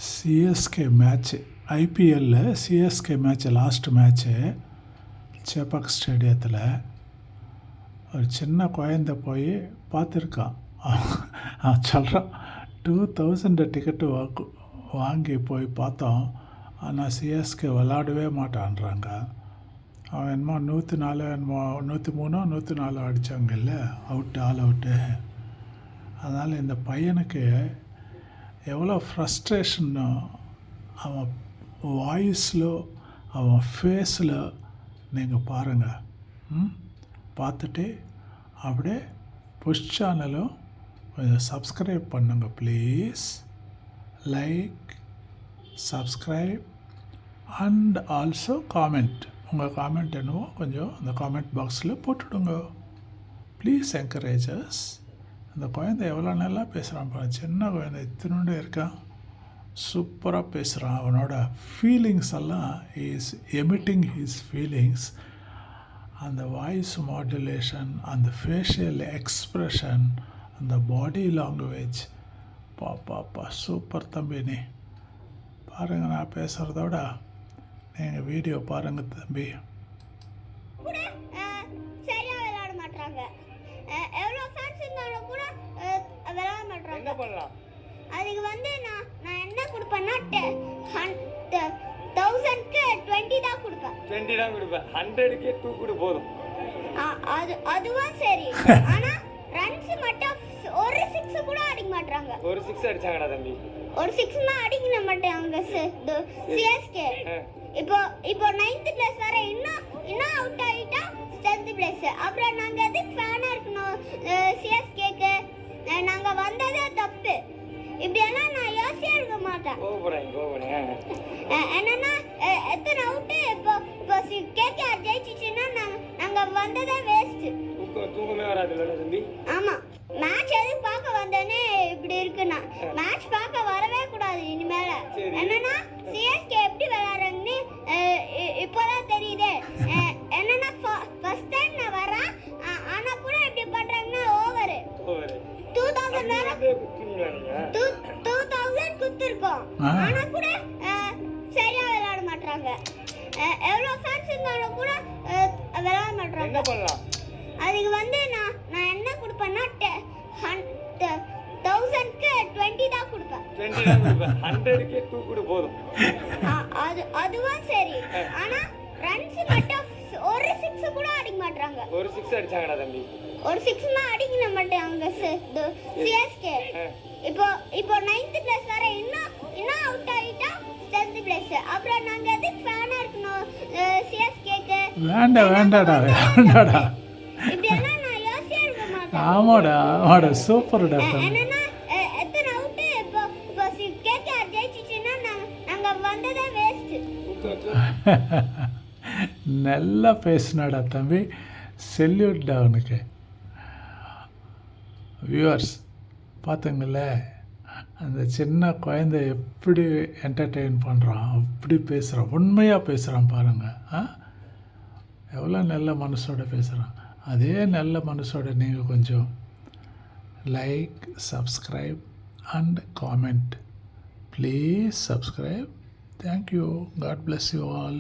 CSK match ஐபிஎல்லில் CSK match last match Chepauk ஸ்டேடியத்தில் ஒரு சின்ன குழந்த போய் பார்த்துருக்கான். அவன் சொல்கிறான் 2000 டிக்கெட்டு வாங்கி போய் பார்த்தோம், ஆனால் சிஎஸ்கே விளாடவே மாட்டான்றாங்க. அவன் என்னமோ 104 என்னமோ 103 104 அடித்தாங்க இல்லை, ஆல் அவுட்டு. அதனால் இந்த பையனுக்கு எவ்வளோ ஃப்ரஸ்ட்ரேஷன்னு அவன் வாய்ஸில் அவன் ஃபேஸில் நீங்கள் பாருங்கள். பார்த்துட்டு அப்படியே புஷ் சேனலும் கொஞ்சம் சப்ஸ்கிரைப் பண்ணுங்க please. Like, subscribe and also comment. உங்கள் காமெண்ட் என்னவோ கொஞ்சம் அந்த காமெண்ட் பாக்ஸில் போட்டுடுங்க ப்ளீஸ். என்கரேஜஸ். அந்த குழந்தை எவ்வளோ நல்லா பேசுகிறான் பாரு, சின்ன குழந்தை இத்தினோண்டு இருக்கான், சூப்பராக பேசுகிறான். அவனோட ஃபீலிங்ஸ் எல்லாம் இஸ் எமிட்டிங் ஹிஸ் ஃபீலிங்ஸ். அந்த வாய்ஸ் மாடுலேஷன், அந்த ஃபேஷியல் எக்ஸ்ப்ரெஷன், அந்த பாடி லாங்குவேஜ், பாப்பா சூப்பர் தம்பி. நீ பாருங்கள், நான் பேசுகிறதோட நீங்கள் வீடியோ பாருங்கள் தம்பி. அதுக்கு வந்து நான் என்ன கொடுப்பேன்னா 1000க்கு 20 தான் கொடுப்பேன். 20 தான் கொடுப்பேன். 100க்கே 2 கொடு போதும். அதுவும் சரி. ஆனா ரன்ஸ் மட்டும் ஒரு 6 கூட அடிக்க மாட்டாங்க. ஒரு 6 அடிச்சாங்கடா தம்பி. ஒரு 6 அடிக்க மாட்டாங்க சிஎஸ்கே. இப்போ 9th பிளேஸ் வர இன்னும் அவுட் ஆயிட்டா 10th பிளேஸ். அப்புறம் நாங்க எதுக்கு ஃபேனா இருக்கணும் சிஎஸ்கேக்கு? நாங்க வந்ததே தப்பு. இப்படி எல்லாம் நான் யோசிச்சே இருக்க மாட்டேன். என்னன்னா எத்தனை அவுட்டு இப்போ கேகேஆர் ஜெயிச்சிச்சுன்னா நாங்க வந்ததே வேஸ்ட். தூக்கமே வராதுல்ல தம்பி? ஆமா, மேட்ச் எதுக்கு பார்க்க வந்தேனே இப்படி இருக்குன்னா மேட்ச் பார்க்க வரவே கூடாது இனிமேல. என்னன்னா சிஎஸ்கே எப்படி விளையாடுறாங்கன்னு இப்போதான் தெரியுது. என்னன்னா ஃபர்ஸ்ட் டைம் நான் வரேன், ஆனா கூட எப்படி பண்றாங்கன்னா ஓவர் 2000 குத்துருக்கோம், ஆனா கூட சரியா விளையாட மாட்டாங்க. எவ்வளோ ஃபேன்ஸ் இருந்தாலும் கூட விளையாட மாட்டாங்க. அதுக்கு வந்து நான் என்ன கொடுப்பேன்னா 1000க்கு 20 தான் கொடுப்பேன். 20 தான் கொடுப்பேன். 100க்கே 2 கொடு போதும். அதுவும் சரி. ஆனா ரன்ஸ் மட்டும் ஒரு 6 கூட அடிக்க மாட்டாங்க. ஒரு 6 அடிச்சாங்கடா தம்பி. ஒரு 6 அடிக்க மாட்டாங்க சிஎஸ்கே. இப்போ 9th பிளேஸ் வர இன்னும் அவுட் ஆயிட்டா 10th பிளேஸ். அப்புறம் நாங்க எதுக்கு ஃபேனா இருக்கணும் சிஎஸ்கேக்கு? வேண்டாடா. இப்படி எல்லாம் நான் யோசிச்சே இருக்க மாட்டேன். ஆமாடா சூப்பர்டா. என்னன்னா எத்தனை அவுட்டு இப்போ கேகேஆர் ஜெயிச்சிச்சுன்னா நாங்க வந்ததே வேஸ்ட். நல்லா பேசுனாடா தம்பி, செல்யூட்டா அவனுக்கு. வியூவர்ஸ் பார்த்துங்களே, அந்த சின்ன குழந்தை எப்படி என்டர்டெயின் பண்ணுறான், அப்படி பேசுகிறான், உண்மையாக பேசுகிறான் பாருங்கள். எவ்வளோ நல்ல மனசோட பேசுகிறான். அதே நல்ல மனசோட நீங்கள் கொஞ்சம் like, subscribe and comment please. Subscribe. Thank you. God bless you all.